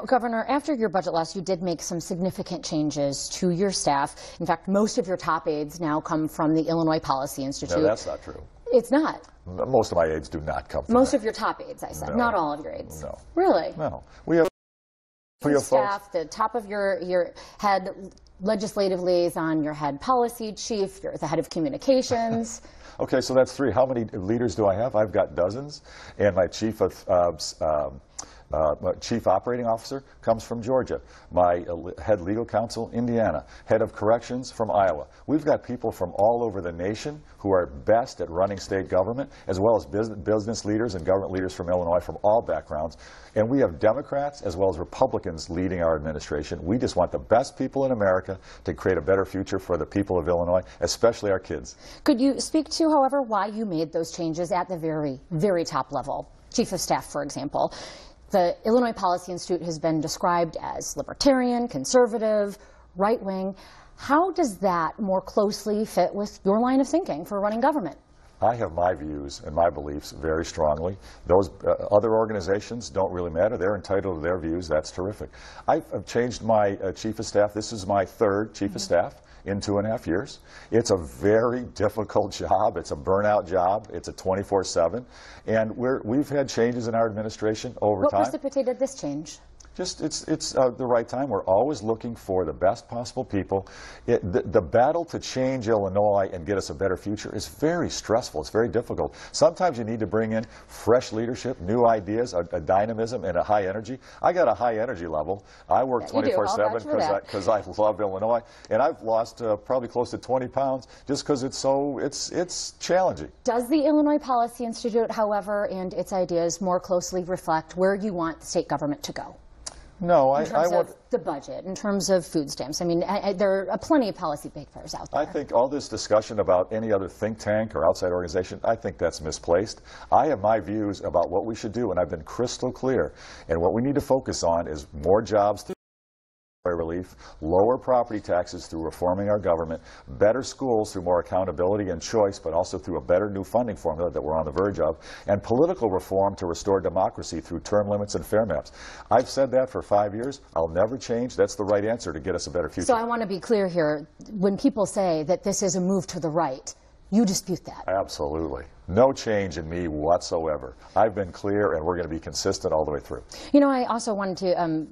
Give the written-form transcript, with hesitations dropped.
Governor, after your budget loss, you did make some significant changes to your staff. In fact, most of your top aides now come from the Illinois Policy Institute. No, that's not true. It's not. Most of my aides do not come from Most that. of your top aides, I said. No. Not all of your aides. No. Really? No. We have staff, the top of your head legislative liaison, your head policy chief, you're the head of communications. Okay, so that's three. How many leaders do I have? I've got dozens, and my chief operating officer comes from Georgia. My head legal counsel, Indiana. Head of corrections from Iowa. We've got people from all over the nation who are best at running state government, as well as business leaders and government leaders from Illinois from all backgrounds. And we have Democrats as well as Republicans leading our administration. We just want the best people in America to create a better future for the people of Illinois, especially our kids. Could you speak to, however, why you made those changes at the very, very top level? Chief of Staff, for example. The Illinois Policy Institute has been described as libertarian, conservative, right-wing. How does that more closely fit with your line of thinking for running government? I have my views and my beliefs very strongly. Those other organizations don't really matter. They're entitled to their views. That's terrific. I've changed my chief of staff. This is my third chief of staff in 2.5 years. It's a very difficult job. It's a burnout job. It's a 24/7. And we've had changes in our administration over time. What precipitated this change? Just it's the right time. We're always looking for the best possible people. The battle to change Illinois and get us a better future is very stressful. It's very difficult. Sometimes you need to bring in fresh leadership, new ideas, a dynamism, and a high energy. I got a high energy level. I work 24/7 because I love Illinois, and I've lost probably close to 20 pounds just because it's challenging. Does the Illinois Policy Institute, however, and its ideas more closely reflect where you want the state government to go? No, in terms of the budget, in terms of food stamps. I mean, there are plenty of policy papers out there. I think all this discussion about any other think tank or outside organization, I think that's misplaced. I have my views about what we should do, and I've been crystal clear. And what we need to focus on is more jobs through relief, lower property taxes through reforming our government, better schools through more accountability and choice, but also through a better new funding formula that we're on the verge of, and political reform to restore democracy through term limits and fair maps. I've said that for 5 years. I'll never change. That's the right answer to get us a better future. So I want to be clear here. When people say that this is a move to the right, you dispute that? Absolutely. No change in me whatsoever. I've been clear, and we're going to be consistent all the way through. You know, I also wanted to